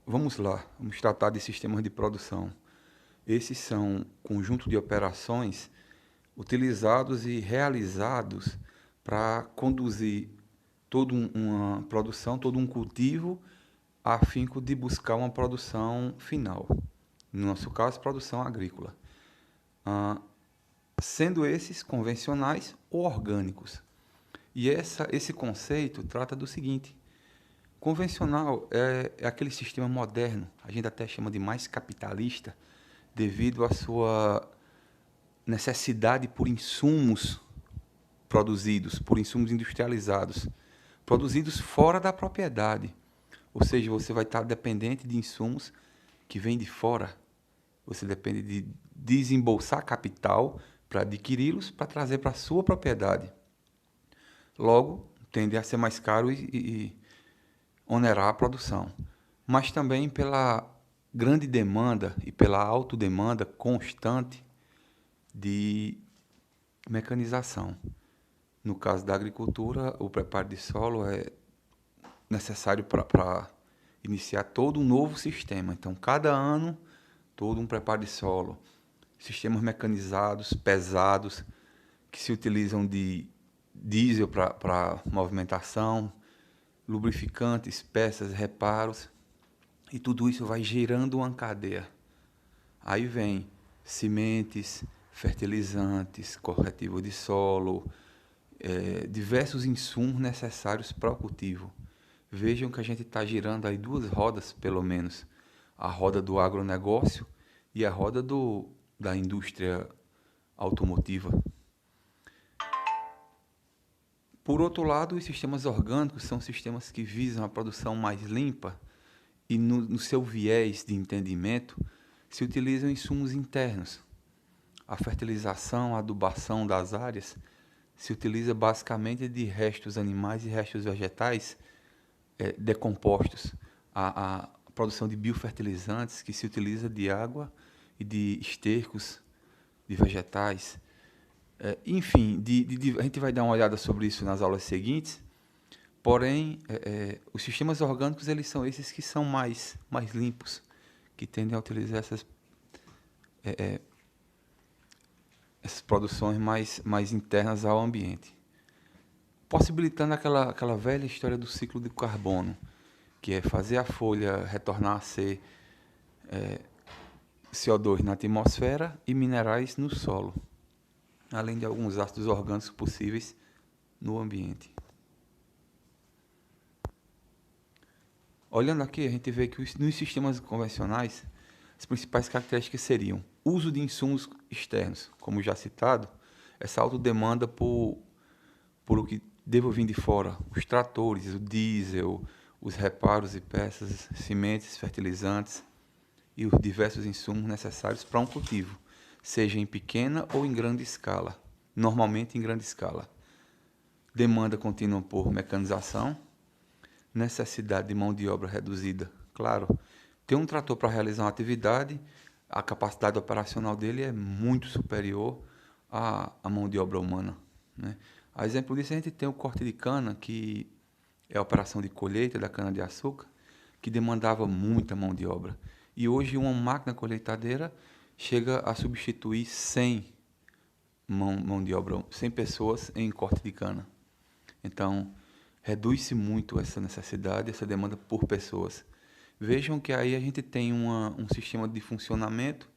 Vamos lá, vamos tratar de sistemas de produção. Esses são conjunto de operações utilizados e realizados para conduzir uma produção, todo um cultivo, a fim de buscar uma produção final. No nosso caso, produção agrícola. Ah, Sendo esses convencionais ou orgânicos. E esse conceito trata do seguinte: convencional é aquele sistema moderno, a gente até chama de mais capitalista, devido à sua necessidade por insumos produzidos, por insumos industrializados, produzidos fora da propriedade. Ou seja, você vai estar dependente de insumos que vêm de fora. Você depende de desembolsar capital para adquiri-los, para trazer para a sua propriedade. Logo, tende a ser mais caro e onerar a produção. Mas também pela grande demanda e pela autodemanda constante de mecanização. No caso da agricultura, o preparo de solo é necessário para iniciar todo um novo sistema. Então, cada ano, todo um preparo de solo. Sistemas mecanizados, pesados, que se utilizam de diesel para movimentação, lubrificantes, peças, reparos, e tudo isso vai gerando uma cadeia. Aí vem sementes, fertilizantes, corretivo de solo, diversos insumos necessários para o cultivo. Vejam que a gente está girando aí duas rodas, pelo menos. A roda do agronegócio e a roda da indústria automotiva. Por outro lado, os sistemas orgânicos são sistemas que visam a produção mais limpa e, no seu viés de entendimento, se utilizam insumos internos. A fertilização, a adubação das áreas se utiliza basicamente de restos animais e restos vegetais decompostos. A produção de biofertilizantes, que se utiliza de água e de estercos de vegetais. Enfim, a gente vai dar uma olhada sobre isso nas aulas seguintes. Porém, os sistemas orgânicos eles são esses que são mais limpos, que tendem a utilizar essas produções mais internas ao ambiente, possibilitando aquela velha história do ciclo de carbono, que é fazer a folha retornar a ser CO2 na atmosfera e minerais no solo, além de alguns ácidos orgânicos possíveis no ambiente. Olhando aqui, a gente vê que nos sistemas convencionais, as principais características seriam uso de insumos externos, como já citado, essa autodemanda por o que deva vir de fora, os tratores, o diesel, os reparos e peças, sementes, fertilizantes e os diversos insumos necessários para um cultivo, seja em pequena ou em grande escala, normalmente em grande escala. Demanda contínua por mecanização, necessidade de mão de obra reduzida. Claro, ter um trator para realizar uma atividade, a capacidade operacional dele é muito superior à mão de obra humana, né? A exemplo disso, a gente tem o corte de cana, que é a operação de colheita da cana-de-açúcar, que demandava muita mão de obra. E hoje uma máquina colheitadeira chega a substituir 100 mão de obra, 100 pessoas em corte de cana. Então, reduz-se muito essa necessidade, essa demanda por pessoas. Vejam que aí a gente tem um sistema de funcionamento,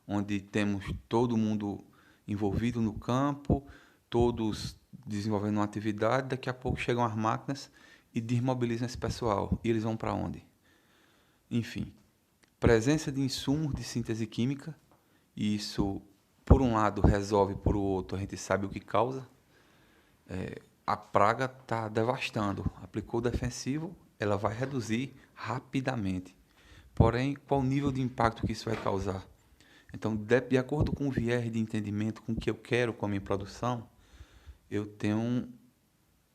onde temos todo mundo envolvido no campo, todos desenvolvendo uma atividade, daqui a pouco chegam as máquinas e desmobilizam esse pessoal. E eles vão para onde? Enfim, presença de insumos de síntese química, e isso, por um lado, resolve, por outro, a gente sabe o que causa. A praga está devastando. Aplicou o defensivo, ela vai reduzir rapidamente. Porém, qual o nível de impacto que isso vai causar? Então, de acordo com o viés de entendimento com o que eu quero com a minha produção, eu tenho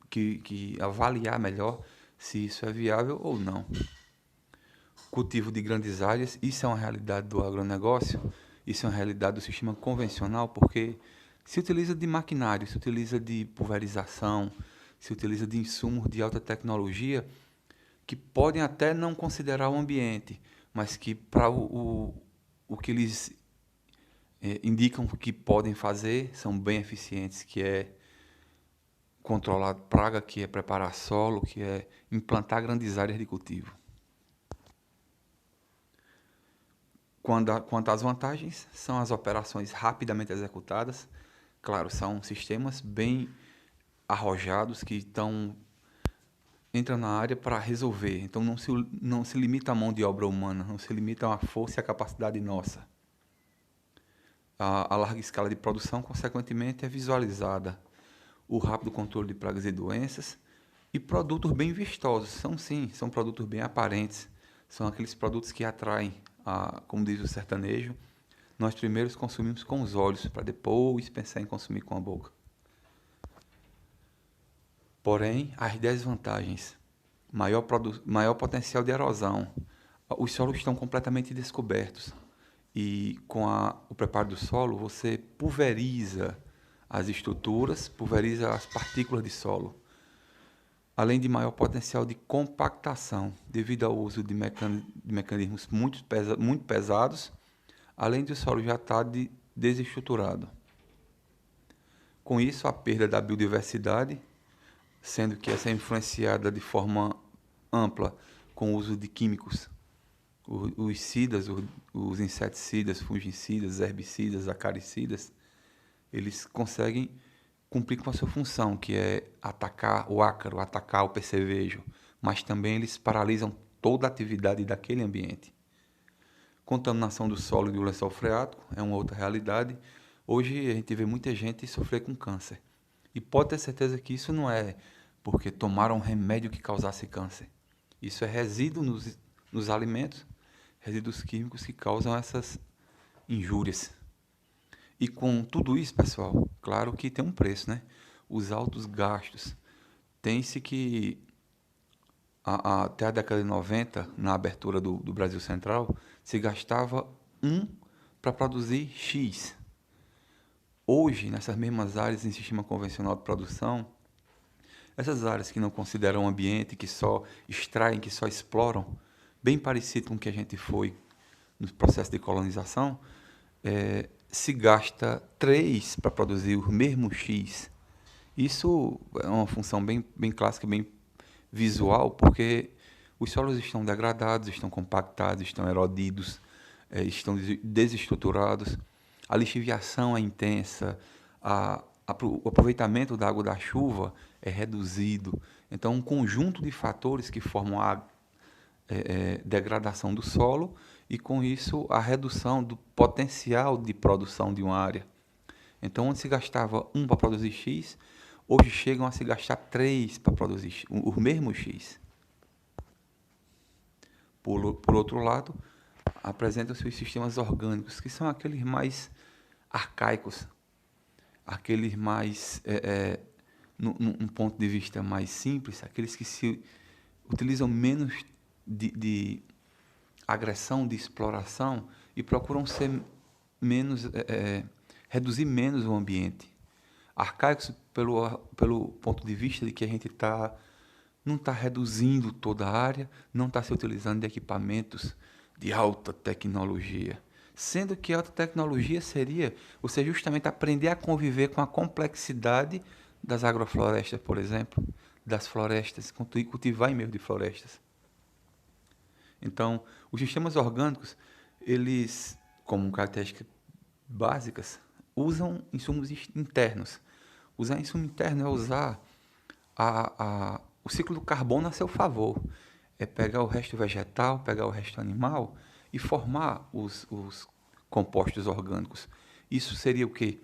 que avaliar melhor se isso é viável ou não. Cultivo de grandes áreas, isso é uma realidade do agronegócio, isso é uma realidade do sistema convencional, porque se utiliza de maquinário, se utiliza de pulverização, se utiliza de insumos de alta tecnologia que podem até não considerar o ambiente, mas que para o que eles indicam que podem fazer são bem eficientes, que é controlar praga, que é preparar solo, que é implantar grandes áreas de cultivo. Quanto às vantagens, são as operações rapidamente executadas. Claro, são sistemas bem arrojados que entram na área para resolver. Então não se limita à mão de obra humana, não se limita à força e à capacidade nossa. A larga escala de produção, consequentemente, é visualizada. O rápido controle de pragas e doenças e produtos bem vistosos. São produtos bem aparentes. São aqueles produtos que atraem, como diz o sertanejo, nós primeiros consumimos com os olhos, para depois pensar em consumir com a boca. Porém, as desvantagens: maior potencial de erosão. Os solos estão completamente descobertos. E com o preparo do solo, você pulveriza as estruturas, pulveriza as partículas de solo. Além de maior potencial de compactação, devido ao uso de mecanismos muito pesados, além de o solo já estar desestruturado. Com isso, a perda da biodiversidade, sendo que essa é influenciada de forma ampla com o uso de químicos, os cidas, os inseticidas, fungicidas, herbicidas, acaricidas, eles conseguem cumprir com a sua função, que é atacar o ácaro, atacar o percevejo, mas também eles paralisam toda a atividade daquele ambiente. Contaminação do solo e do lençol freático é uma outra realidade. Hoje a gente vê muita gente sofrer com câncer. E pode ter certeza que isso não é porque tomaram um remédio que causasse câncer. Isso é resíduo nos alimentos, resíduos químicos que causam essas injúrias. E com tudo isso, pessoal, claro que tem um preço, né? Os altos gastos. Tem-se que, até a década de 90, na abertura do Brasil Central, se gastava para produzir X. Hoje, nessas mesmas áreas em sistema convencional de produção, essas áreas que não consideram o ambiente, que só extraem, que só exploram, bem parecido com o que a gente foi no processo de colonização, se gasta 3 para produzir o mesmo X. Isso é uma função bem clássica, bem visual, porque os solos estão degradados, estão compactados, estão erodidos, estão desestruturados, a lixiviação é intensa, o aproveitamento da água da chuva é reduzido. Então, um conjunto de fatores que formam a degradação do solo e, com isso, a redução do potencial de produção de uma área. Então, onde se gastava 1 para produzir X, hoje chegam a se gastar 3 para produzir o mesmo X. Por outro lado, apresentam-se os sistemas orgânicos, que são aqueles mais arcaicos, aqueles mais, num ponto de vista mais simples, aqueles que se utilizam menos de agressão, de exploração e procuram ser menos, reduzir menos o ambiente. Arcaicos pelo ponto de vista de que a gente não está reduzindo toda a área, não está se utilizando de equipamentos de alta tecnologia. Sendo que alta tecnologia seria você justamente aprender a conviver com a complexidade das agroflorestas, por exemplo, das florestas, cultivar em meio de florestas. Então, os sistemas orgânicos, eles, como características básicas, usam insumos internos. Usar insumo interno é usar o ciclo do carbono a seu favor. É pegar o resto vegetal, pegar o resto animal e formar os compostos orgânicos. Isso seria o quê?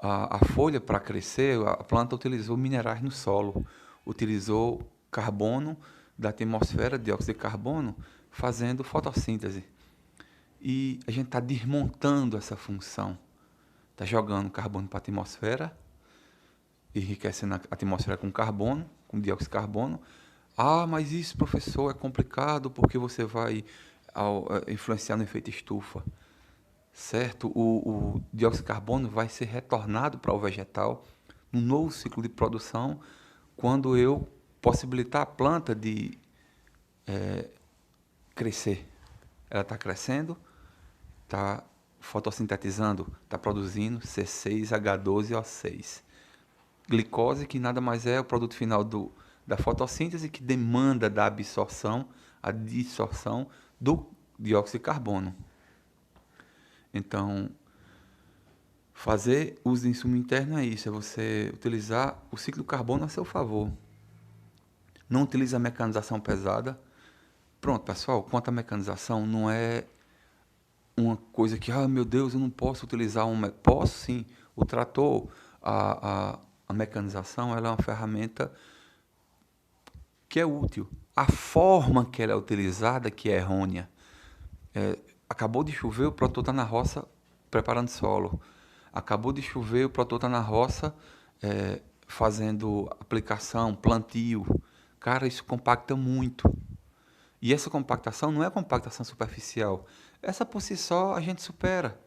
A folha, para crescer, a planta utilizou minerais no solo, utilizou carbono da atmosfera, dióxido de carbono, fazendo fotossíntese. E a gente está desmontando essa função. Está jogando carbono para a atmosfera, enriquecendo a atmosfera com carbono, com dióxido de carbono. Ah, mas isso, professor, é complicado porque você vai influenciar no efeito estufa. Certo? O dióxido de carbono vai ser retornado para o vegetal num novo ciclo de produção quando eu possibilitar a planta de crescer. Ela está crescendo, está fotossintetizando, está produzindo C6H12O6. Glicose, que nada mais é o produto final da fotossíntese, que demanda da absorção, a dissorção do dióxido de carbono. Então, fazer uso de insumo interno é isso, é você utilizar o ciclo do carbono a seu favor. Não utiliza a mecanização pesada. Pronto, pessoal, quanto à mecanização, não é uma coisa que, meu Deus, eu não posso utilizar Posso sim. O trator, a mecanização, ela é uma ferramenta que é útil. A forma que ela é utilizada que é errônea. Acabou de chover, o produtor está na roça preparando solo. Acabou de chover, o produtor está na roça fazendo aplicação, plantio. Cara, isso compacta muito. E essa compactação não é compactação superficial. Essa por si só a gente supera.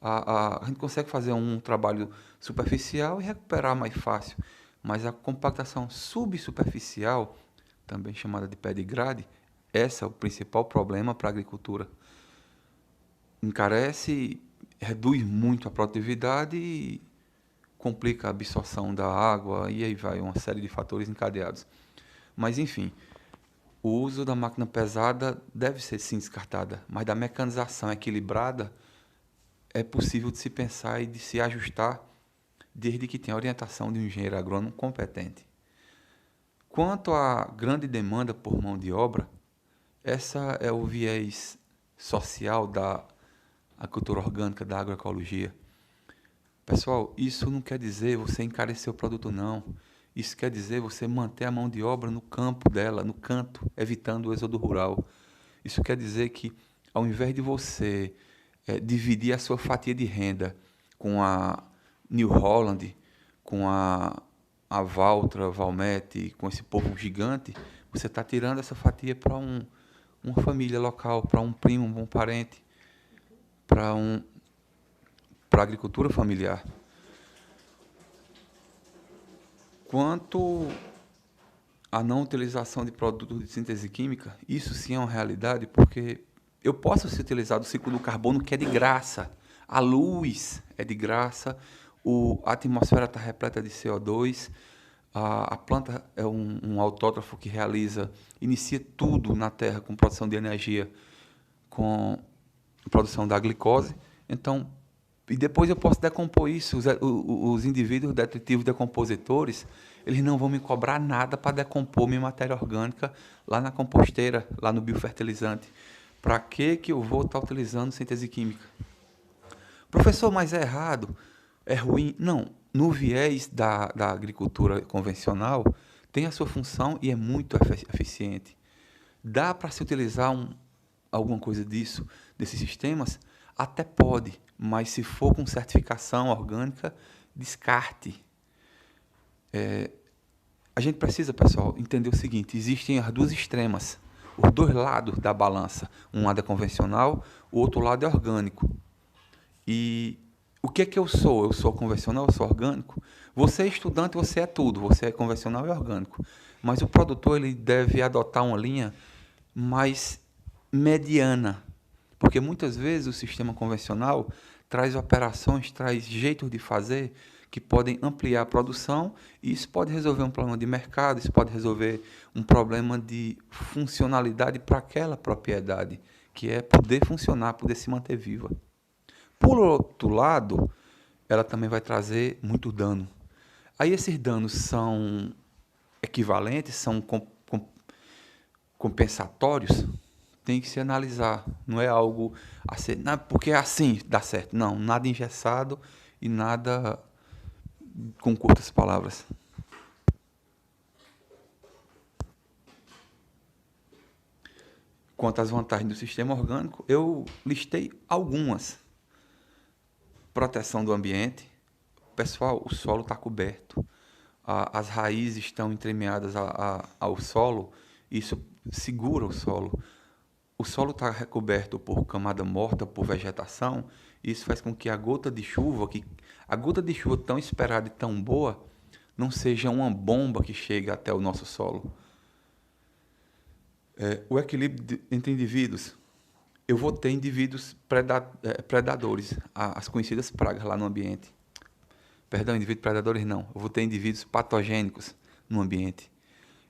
A gente consegue fazer um trabalho superficial e recuperar mais fácil. Mas a compactação subsuperficial, também chamada de pé de grade, esse é o principal problema para a agricultura. Encarece, reduz muito a produtividade e complica a absorção da água, e aí vai uma série de fatores encadeados. Mas, enfim, o uso da máquina pesada deve ser sim descartada, mas da mecanização equilibrada é possível de se pensar e de se ajustar, desde que tenha orientação de um engenheiro agrônomo competente. Quanto à grande demanda por mão de obra, essa é o viés social da agricultura orgânica, da agroecologia. Pessoal, isso não quer dizer você encarecer o produto, não. Isso quer dizer você manter a mão de obra no campo dela, no canto, evitando o êxodo rural. Isso quer dizer que, ao invés de você dividir a sua fatia de renda com a New Holland, com a Valtra, Valmet, com esse povo gigante, você está tirando essa fatia para uma família local, para um primo, um parente, para a agricultura familiar. Quanto à não utilização de produtos de síntese química, isso sim é uma realidade, porque eu posso se utilizar do ciclo do carbono, que é de graça. A luz é de graça, a atmosfera está repleta de CO2, a planta é um autótrofo que inicia tudo na Terra com produção de energia, com produção da glicose. Então, e depois eu posso decompor isso. Os indivíduos detritivos decompositores, eles não vão me cobrar nada para decompor minha matéria orgânica lá na composteira, lá no biofertilizante. Para que eu vou estar utilizando síntese química? Professor, mas é errado? É ruim? Não. No viés da agricultura convencional, tem a sua função e é muito eficiente. Dá para se utilizar alguma coisa desses sistemas? Até pode, mas se for com certificação orgânica, descarte. A gente precisa, pessoal, entender o seguinte: existem as duas extremas, os dois lados da balança. Um lado é convencional, o outro lado é orgânico. E o que é que eu sou? Eu sou convencional, eu sou orgânico? Você é estudante, você é tudo, você é convencional e orgânico. Mas o produtor ele deve adotar uma linha mais mediana, porque muitas vezes o sistema convencional traz operações, traz jeitos de fazer que podem ampliar a produção, e isso pode resolver um problema de mercado, isso pode resolver um problema de funcionalidade para aquela propriedade, que é poder funcionar, poder se manter viva. Por outro lado, ela também vai trazer muito dano. Aí esses danos são equivalentes, são compensatórios, tem que se analisar. Não é algo assim, porque assim dá certo. Não, nada engessado e nada com curtas palavras. Quanto às vantagens do sistema orgânico, eu listei algumas. Proteção do ambiente. Pessoal, o solo está coberto. As raízes estão entremeadas ao solo. Isso segura o solo. O solo está recoberto por camada morta, por vegetação. Isso faz com que a gota de chuva tão esperada e tão boa, não seja uma bomba que chega até o nosso solo. O equilíbrio entre indivíduos. Eu vou ter indivíduos predadores, as conhecidas pragas lá no ambiente. Perdão, indivíduos predadores não. Eu vou ter indivíduos patogênicos no ambiente.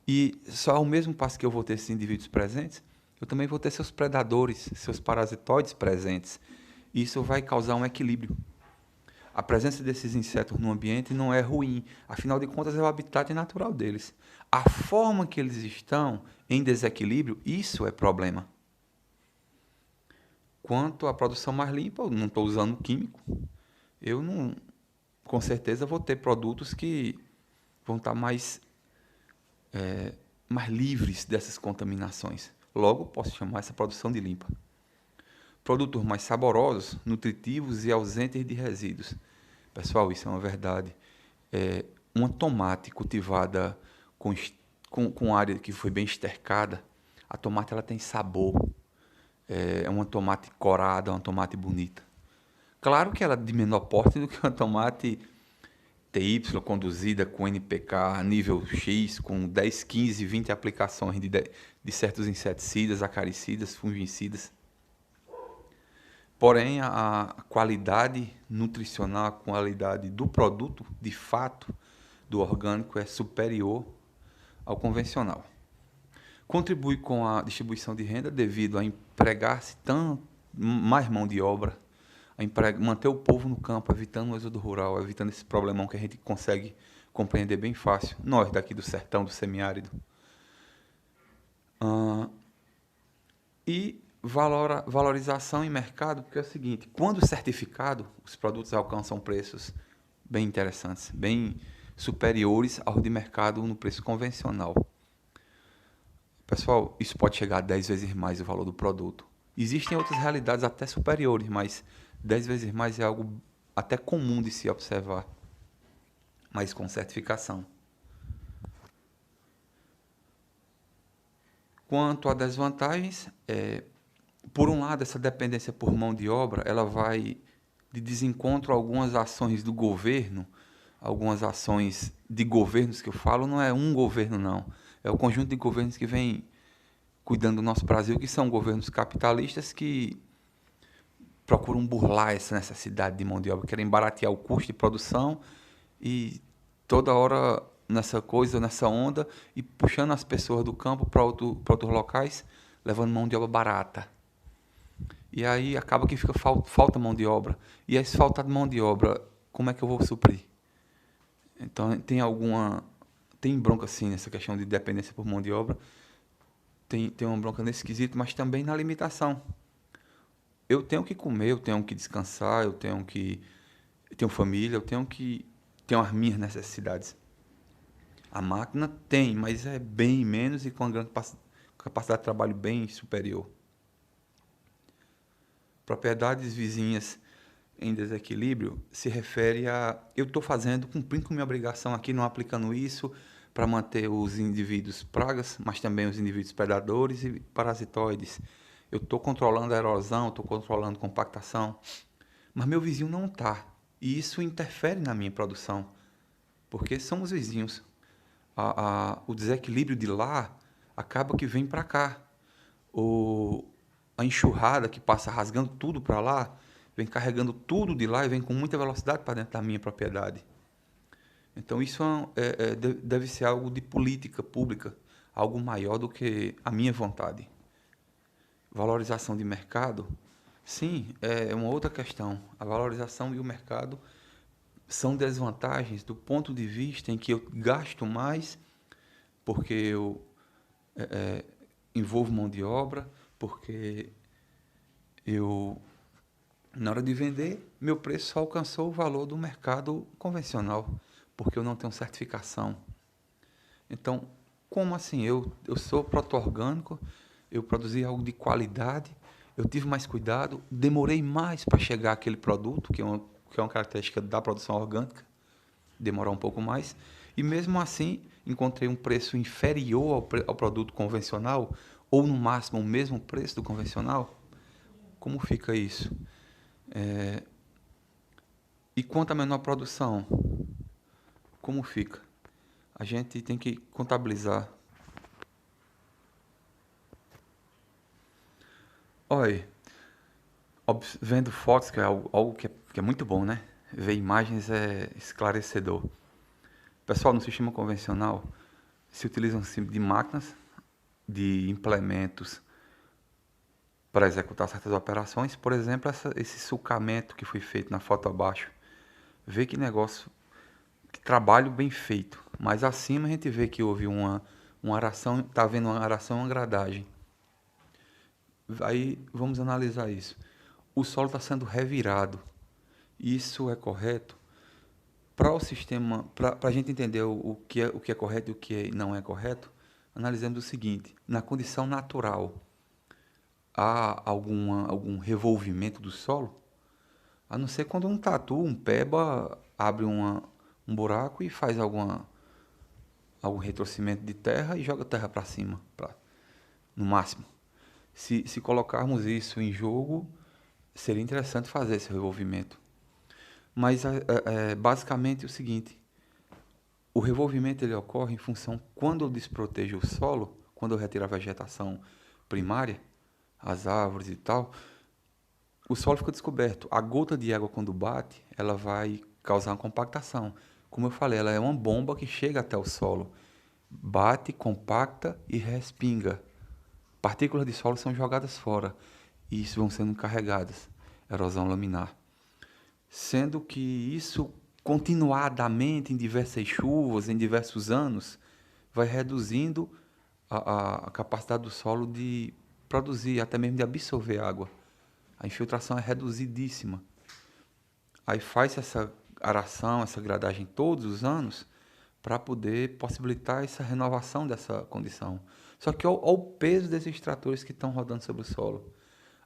E só ao mesmo passo que eu vou ter esses indivíduos presentes, eu também vou ter seus predadores, seus parasitoides presentes. Isso vai causar um equilíbrio. A presença desses insetos no ambiente não é ruim, afinal de contas é o habitat natural deles. A forma que eles estão em desequilíbrio, isso é problema. Quanto à produção mais limpa, eu não estou usando químico, eu não, com certeza vou ter produtos que vão estar mais livres dessas contaminações. Logo, posso chamar essa produção de limpa. Produtos mais saborosos, nutritivos e ausentes de resíduos. Pessoal, isso é uma verdade. Uma tomate cultivada com área que foi bem estercada, a tomate ela tem sabor. É uma tomate corada, uma tomate bonita. Claro que ela é de menor porte do que uma tomate TY conduzida com NPK nível X, com 10, 15, 20 aplicações de certos inseticidas, acaricidas, fungicidas. Porém, a qualidade nutricional, a qualidade do produto, de fato, do orgânico é superior ao convencional. Contribui com a distribuição de renda devido a empregar-se mais mão de obra, manter o povo no campo, evitando o êxodo rural, evitando esse problemão que a gente consegue compreender bem fácil, nós daqui do sertão, do semiárido. E valorização em mercado, porque é o seguinte, quando certificado, os produtos alcançam preços bem interessantes, bem superiores ao de mercado no preço convencional. Pessoal, isso pode chegar a 10 vezes mais o valor do produto. Existem outras realidades até superiores, mas 10 vezes mais é algo até comum de se observar, mas com certificação. Quanto a desvantagens, por um lado, essa dependência por mão de obra, ela vai de desencontro a algumas ações do governo, algumas ações de governos que eu falo, não é um governo não, é o conjunto de governos que vem cuidando do nosso Brasil, que são governos capitalistas que procuram burlar essa necessidade de mão de obra, querem baratear o custo de produção e toda hora nessa coisa, nessa onda, e puxando as pessoas do campo para outros locais, levando mão de obra barata. E aí acaba que fica falta mão de obra. E esse falta de mão de obra, como é que eu vou suprir? Então, tem bronca sim nessa questão de dependência por mão de obra, tem uma bronca nesse quesito, mas também na limitação. Eu tenho que comer, eu tenho que descansar, eu tenho família, eu tenho as minhas necessidades. A máquina tem, mas é bem menos e com uma grande capacidade de trabalho bem superior. Propriedades vizinhas em desequilíbrio se refere a eu estou cumprindo com minha obrigação aqui, não aplicando isso para manter os indivíduos pragas, mas também os indivíduos predadores e parasitoides. Eu estou controlando a erosão, estou controlando a compactação, mas meu vizinho não está. E isso interfere na minha produção, porque são os vizinhos. O desequilíbrio de lá acaba que vem para cá. A enxurrada que passa rasgando tudo para lá, vem carregando tudo de lá e vem com muita velocidade para dentro da minha propriedade. Então, isso deve ser algo de política pública, algo maior do que a minha vontade. Valorização de mercado, sim, é uma outra questão. A valorização e o mercado são desvantagens do ponto de vista em que eu gasto mais, porque eu envolvo mão de obra, porque na hora de vender, meu preço só alcançou o valor do mercado convencional, porque eu não tenho certificação. Então, como assim? Eu sou proto-orgânico, eu produzi algo de qualidade, eu tive mais cuidado, demorei mais para chegar àquele produto, que é uma característica da produção orgânica, demorar um pouco mais, e mesmo assim encontrei um preço inferior ao produto convencional, ou no máximo o mesmo preço do convencional. Como fica isso? E quanto à menor produção, como fica? A gente tem que contabilizar. Olha, vendo fotos, que é algo que é muito bom, né? Ver imagens é esclarecedor. Pessoal, no sistema convencional, se utilizam-se de máquinas, de implementos para executar certas operações. Por exemplo, esse sulcamento que foi feito na foto abaixo. Vê que negócio, que trabalho bem feito. Mas acima a gente vê que houve uma aração, está havendo uma aração e uma gradagem. Aí vamos analisar isso. O solo está sendo revirado. Isso é correto? Para o sistema, para a gente entender o que é correto e o que não é correto, analisemos o seguinte: na condição natural, há algum revolvimento do solo? A não ser quando um tatu, um peba, abre um buraco e faz algum retrocimento de terra e joga terra para cima, no máximo. Se colocarmos isso em jogo, seria interessante fazer esse revolvimento. Mas é basicamente o seguinte: o revolvimento ele ocorre em função quando eu desprotejo o solo, quando eu retiro a vegetação primária, as árvores e tal, o solo fica descoberto. A gota de água quando bate, ela vai causar uma compactação. Como eu falei, ela é uma bomba que chega até o solo, bate, compacta e respinga. Partículas de solo são jogadas fora e isso vão sendo carregadas. Erosão laminar. Sendo que isso continuadamente em diversas chuvas, em diversos anos, vai reduzindo a capacidade do solo de produzir, até mesmo de absorver água. A infiltração é reduzidíssima. Aí faz essa aração, essa gradagem todos os anos para poder possibilitar essa renovação dessa condição. Só que olha o peso desses tratores que estão rodando sobre o solo.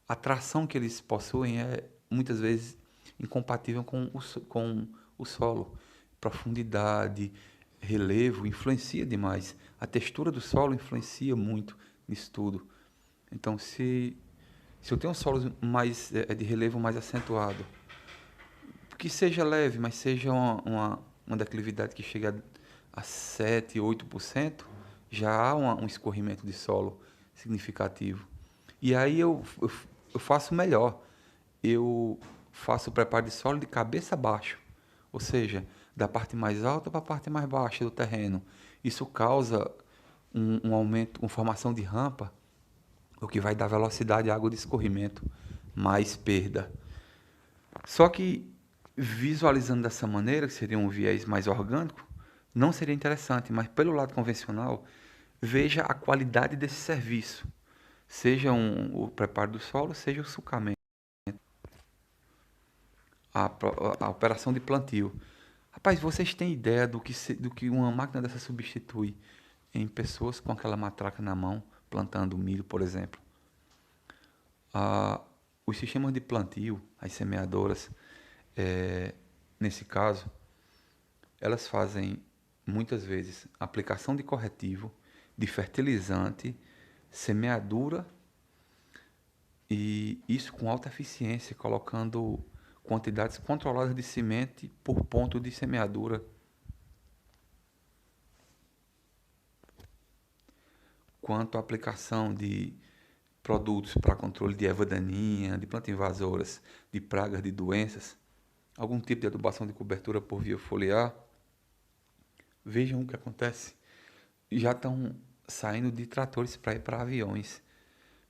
A tração que eles possuem é muitas vezes incompatível com o solo. Profundidade, relevo, influencia demais. A textura do solo influencia muito nisso tudo. Então, se eu tenho um solo de relevo mais acentuado, que seja leve, mas seja uma declividade que chega a 7, 8%, já há um escorrimento de solo significativo. E aí eu faço melhor. Eu faço o preparo de solo de cabeça abaixo, ou seja, da parte mais alta para a parte mais baixa do terreno. Isso causa um aumento, uma formação de rampa, o que vai dar velocidade à água de escorrimento, mais perda. Só que visualizando dessa maneira, que seria um viés mais orgânico, não seria interessante, mas pelo lado convencional, veja a qualidade desse serviço, seja o preparo do solo, seja o sulcamento, a operação de plantio. Rapaz, vocês têm ideia do que uma máquina dessa substitui em pessoas com aquela matraca na mão, plantando milho, por exemplo? Ah, os sistemas de plantio, as semeadoras, eh, nesse caso, elas fazem muitas vezes aplicação de corretivo, de fertilizante, semeadura e isso com alta eficiência, colocando quantidades controladas de semente por ponto de semeadura, quanto à aplicação de produtos para controle de erva daninha, de plantas invasoras, de pragas, de doenças, algum tipo de adubação de cobertura por via foliar. Vejam o que acontece. Já estão saindo de tratores para ir para aviões,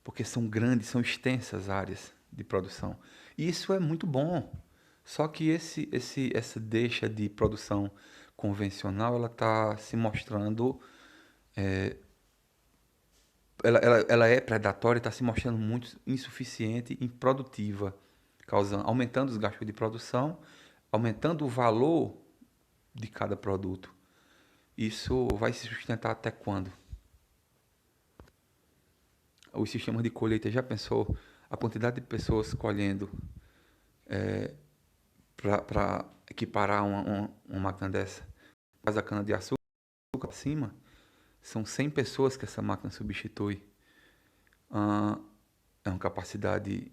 porque são grandes, são extensas áreas de produção. E isso é muito bom. Só que essa deixa de produção convencional, ela está se mostrando, ela é predatória, está se mostrando muito insuficiente e improdutiva, aumentando os gastos de produção, aumentando o valor de cada produto. Isso vai se sustentar até quando? Os sistemas de colheita, já pensou a quantidade de pessoas colhendo para equiparar uma máquina dessa? Faz a cana de açúcar acima, são 100 pessoas que essa máquina substitui. Ah, é uma capacidade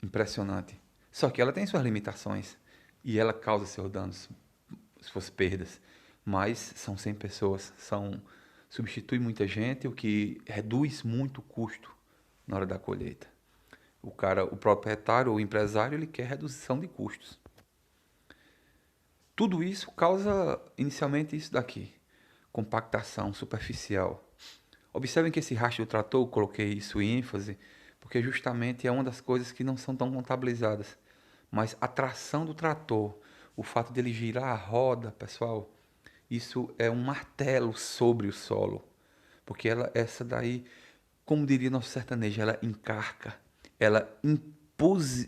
impressionante. Só que ela tem suas limitações e ela causa seus danos, suas perdas. Mas são 100 pessoas, substitui muita gente, o que reduz muito o custo na hora da colheita. O proprietário ou empresário, ele quer redução de custos. Tudo isso causa inicialmente isso daqui, compactação superficial. Observem que esse rastro do trator, eu coloquei isso em ênfase, porque justamente é uma das coisas que não são tão contabilizadas. Mas a tração do trator, o fato de ele girar a roda, pessoal, isso é um martelo sobre o solo. Porque essa daí, como diria nosso sertanejo, ela encarca, ela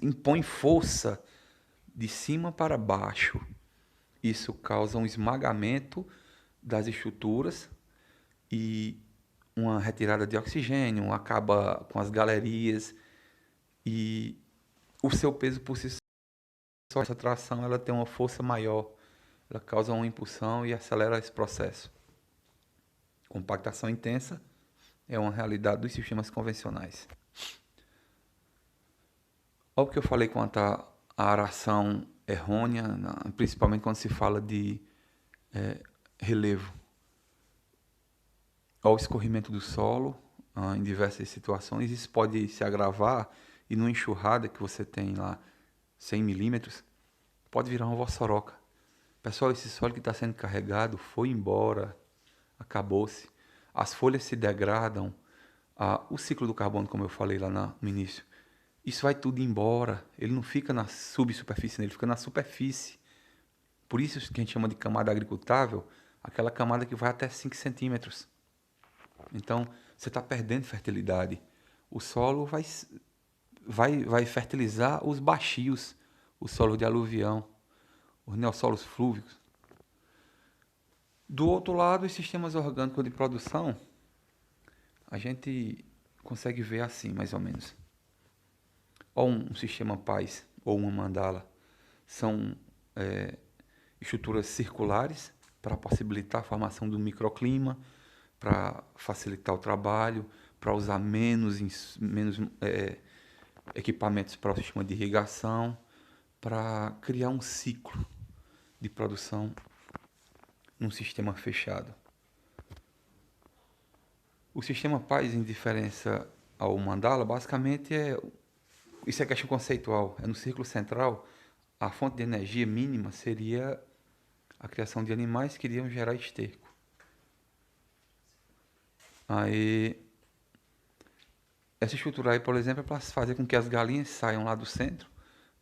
impõe força de cima para baixo. Isso causa um esmagamento das estruturas e uma retirada de oxigênio, acaba com as galerias e o seu peso por si só, essa tração ela tem uma força maior, ela causa uma impulsão e acelera esse processo. Compactação intensa é uma realidade dos sistemas convencionais. Olha o que eu falei quanto à aração errônea, principalmente quando se fala de relevo. Ao escorrimento do solo, em diversas situações, isso pode se agravar e numa enxurrada que você tem lá 100 milímetros, pode virar uma vossoroca. Pessoal, esse solo que está sendo carregado foi embora, acabou-se. As folhas se degradam, o ciclo do carbono, como eu falei lá no início, isso vai tudo embora, ele não fica na subsuperfície, ele fica na superfície. Por isso que a gente chama de camada agricultável, aquela camada que vai até 5 centímetros. Então, você está perdendo fertilidade. O solo vai fertilizar os baixios, o solo de aluvião, os neossolos flúvicos. Do outro lado, os sistemas orgânicos de produção, a gente consegue ver assim, mais ou menos. Ou um sistema paz, ou uma mandala, são estruturas circulares para possibilitar a formação do microclima, para facilitar o trabalho, para usar menos equipamentos para o sistema de irrigação, para criar um ciclo de produção num sistema fechado. O sistema paz, em diferença ao mandala, basicamente isso é questão conceitual. É no círculo central, a fonte de energia mínima seria a criação de animais que iriam gerar esterco. Aí, essa estrutura aí, por exemplo, é para fazer com que as galinhas saiam lá do centro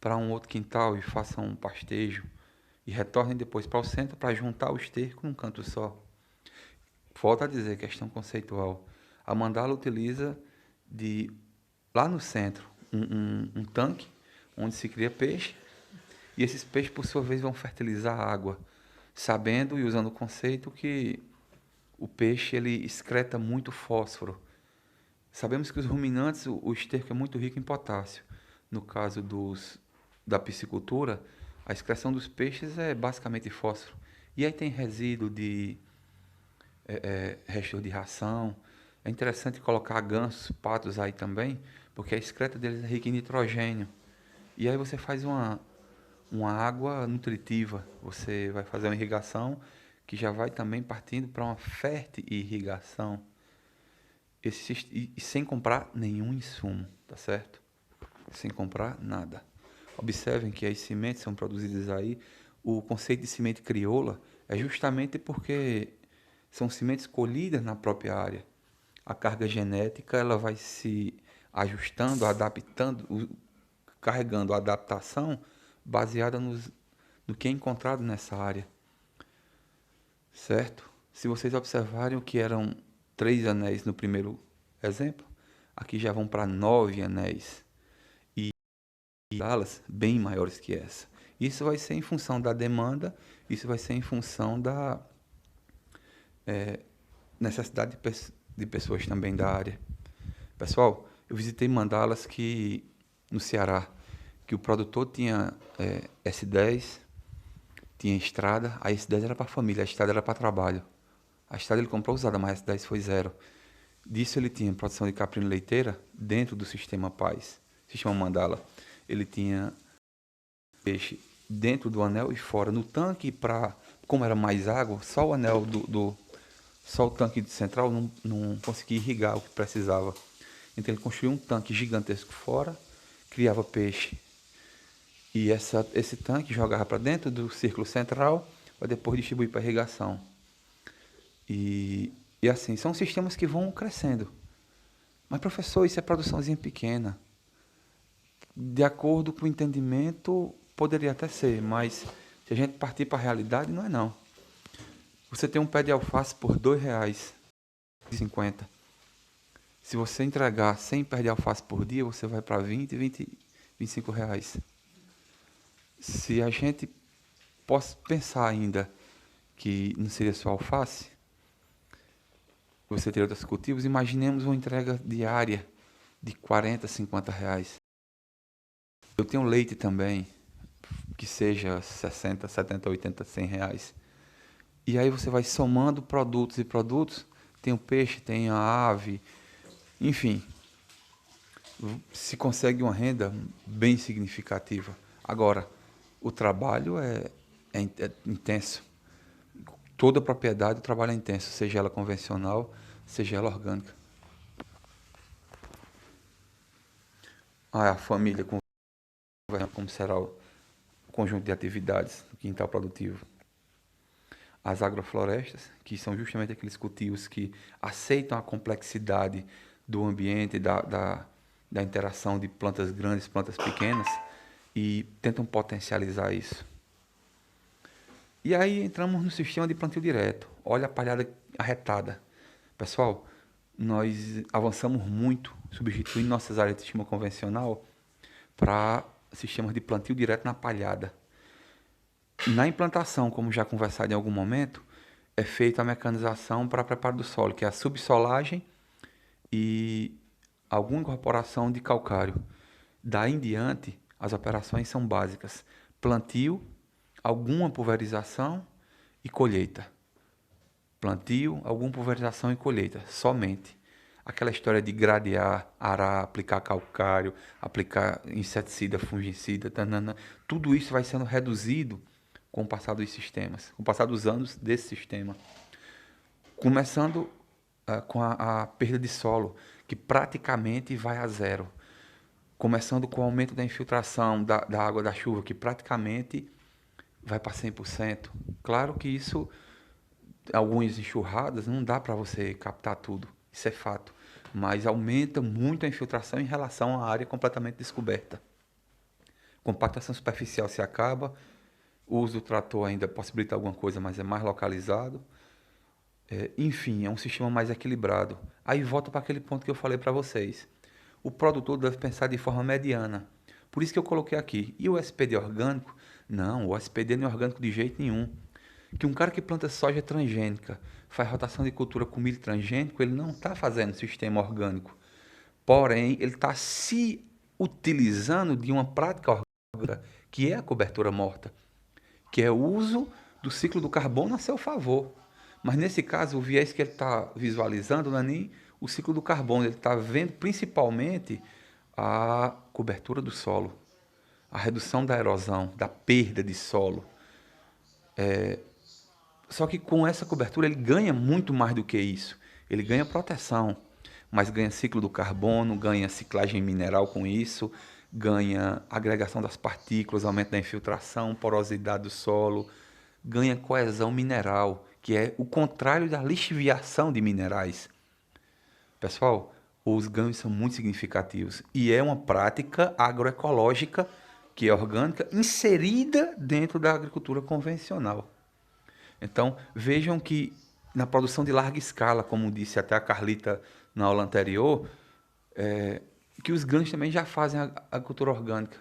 para um outro quintal e façam um pastejo e retornem depois para o centro para juntar o esterco num canto só. Volto a dizer, questão conceitual. A mandala utiliza lá no centro um tanque onde se cria peixe e esses peixes, por sua vez, vão fertilizar a água, sabendo e usando o conceito que o peixe ele excreta muito fósforo. Sabemos que os ruminantes, o esterco é muito rico em potássio. No caso da piscicultura, a excreção dos peixes é basicamente fósforo. E aí tem resíduo de restos de ração. É interessante colocar gansos, patos aí também, porque a excreta deles é rica em nitrogênio. E aí você faz uma água nutritiva. Você vai fazer uma irrigação que já vai também partindo para uma fertirrigação. E sem comprar nenhum insumo, tá certo? Sem comprar nada. Observem que as sementes são produzidas aí. O conceito de semente crioula é justamente porque são sementes colhidas na própria área. A carga genética ela vai se ajustando, adaptando, carregando a adaptação baseada no que é encontrado nessa área. Certo? Se vocês observarem o que eram 3 anéis no primeiro exemplo, aqui já vão para 9 anéis. E alas bem maiores que essa. Isso vai ser em função da demanda, isso vai ser em função da necessidade de pessoas também da área. Pessoal, eu visitei mandalas no Ceará, que o produtor tinha S10, tinha estrada, a S10 era para a família, a estrada era para trabalho. A estrada ele comprou usada, mas a S10 foi zero. Disso ele tinha produção de caprino leiteira dentro do sistema paz, sistema mandala. Ele tinha peixe dentro do anel e fora. No tanque, como era mais água, só o anel só o tanque central não conseguia irrigar o que precisava. Então ele construía um tanque gigantesco fora, criava peixe e esse tanque jogava para dentro do círculo central para depois distribuir para irrigação. E, e assim, são sistemas que vão crescendo. Mas, professor, isso é produçãozinha pequena. De acordo com o entendimento, poderia até ser, mas se a gente partir para a realidade, não é não. Você tem um pé de alface por R$ 2,50. Se você entregar 100 pés de alface por dia, você vai para 25 reais. Se a gente possa pensar ainda que não seria só alface, você teria outros cultivos, imaginemos uma entrega diária de 40, 50 reais. Eu tenho leite também, que seja 60, 70, 80, 100 reais. E aí você vai somando produtos e produtos, tem o peixe, tem a ave, enfim, se consegue uma renda bem significativa. Agora, o trabalho é intenso. Toda propriedade, o trabalho é intenso, seja ela convencional, seja ela orgânica. A família, como será o conjunto de atividades do quintal produtivo. As agroflorestas, que são justamente aqueles cultivos que aceitam a complexidade do ambiente, da interação de plantas grandes, plantas pequenas, e tentam potencializar isso. E aí entramos no sistema de plantio direto. Olha a palhada arretada. Pessoal, nós avançamos muito, substituindo nossas áreas de estima convencional para sistemas de plantio direto na palhada. Na implantação, como já conversado em algum momento, é feita a mecanização para preparo do solo, que é a subsolagem e alguma incorporação de calcário. Daí em diante, as operações são básicas: plantio, alguma pulverização e colheita. Plantio, alguma pulverização e colheita, somente. Aquela história de gradear, arar, aplicar calcário, aplicar inseticida, fungicida, tanana, tudo isso vai sendo reduzido com o passar dos sistemas, com o passar dos anos desse sistema. Começando com a perda de solo, que praticamente vai a zero. Começando com o aumento da infiltração da água da chuva, que praticamente vai para 100%. Claro que isso, algumas enxurradas, não dá para você captar tudo, isso é fato. Mas aumenta muito a infiltração em relação à área completamente descoberta. Compactação superficial se acaba, o uso do trator ainda possibilita alguma coisa, mas é mais localizado. Enfim, é um sistema mais equilibrado. Aí volta para aquele ponto que eu falei para vocês. O produtor deve pensar de forma mediana. Por isso que eu coloquei aqui. E o SPD orgânico? Não, o SPD não é orgânico de jeito nenhum. Que um cara que planta soja transgênica, faz rotação de cultura com milho transgênico, ele não está fazendo sistema orgânico. Porém, ele está se utilizando de uma prática orgânica, que é a cobertura morta, que é o uso do ciclo do carbono a seu favor. Mas nesse caso, o viés que ele está visualizando não é nem o ciclo do carbono, ele está vendo principalmente a cobertura do solo, a redução da erosão, da perda de solo. Só que com essa cobertura ele ganha muito mais do que isso. Ele ganha proteção, mas ganha ciclo do carbono, ganha ciclagem mineral com isso, ganha agregação das partículas, aumento da infiltração, porosidade do solo, ganha coesão mineral, que é o contrário da lixiviação de minerais. Pessoal, os ganhos são muito significativos e é uma prática agroecológica que é orgânica inserida dentro da agricultura convencional. Então, vejam que na produção de larga escala, como disse até a Carlita na aula anterior, que os ganhos também já fazem a agricultura orgânica.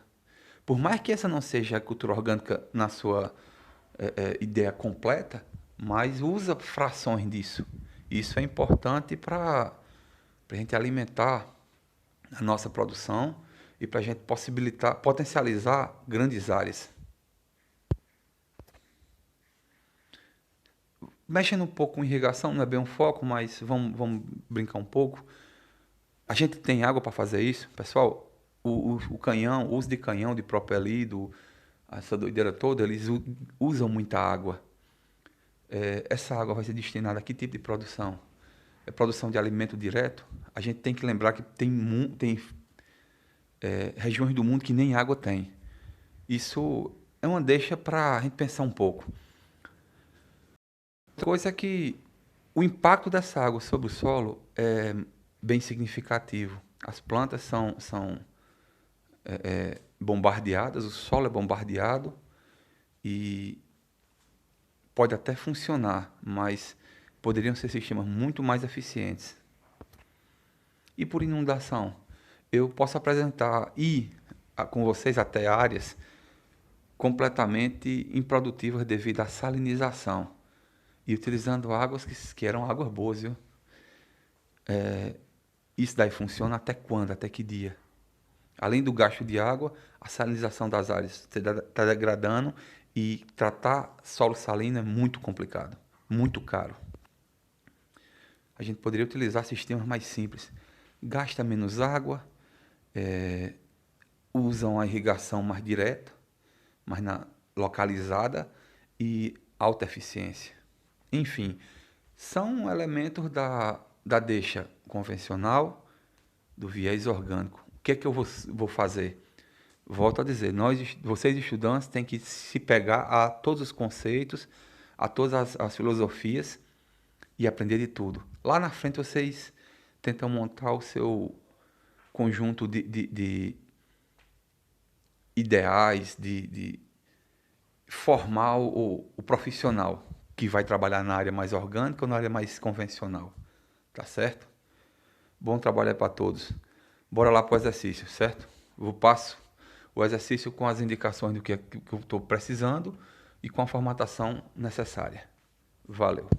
Por mais que essa não seja a agricultura orgânica na sua ideia completa, mas usa frações disso. Isso é importante para a gente alimentar a nossa produção e para a gente potencializar grandes áreas. Mexendo um pouco com irrigação, não é bem um foco, mas vamos brincar um pouco. A gente tem água para fazer isso, pessoal. O canhão, o uso de canhão, de propelido, essa doideira toda, eles usam muita água. Essa água vai ser destinada a que tipo de produção? É produção de alimento direto? a gente tem que lembrar que tem regiões do mundo que nem água tem. Isso é uma deixa para a gente pensar um pouco. Outra coisa é que o impacto dessa água sobre o solo é bem significativo. As plantas são bombardeadas, o solo é bombardeado e pode até funcionar, mas poderiam ser sistemas muito mais eficientes. E por inundação? Eu posso apresentar com vocês até áreas completamente improdutivas devido à salinização e utilizando águas que eram águas boas, viu? Isso daí funciona até quando? Até que dia? Além do gasto de água, a salinização das áreas está degradando e tratar solo salino é muito complicado, muito caro. A gente poderia utilizar sistemas mais simples. Gasta menos água, usam a irrigação mais direta, localizada e alta eficiência. Enfim, são elementos da deixa convencional, do viés orgânico. O que é que eu vou fazer? Volto a dizer, vocês estudantes têm que se pegar a todos os conceitos, a todas as filosofias e aprender de tudo. Lá na frente vocês tentam montar o seu conjunto de ideais, de formar o profissional que vai trabalhar na área mais orgânica ou na área mais convencional. Tá certo? Bom trabalho aí para todos. Bora lá para o exercício, certo? Eu passo o exercício com as indicações do que eu estou precisando e com a formatação necessária. Valeu!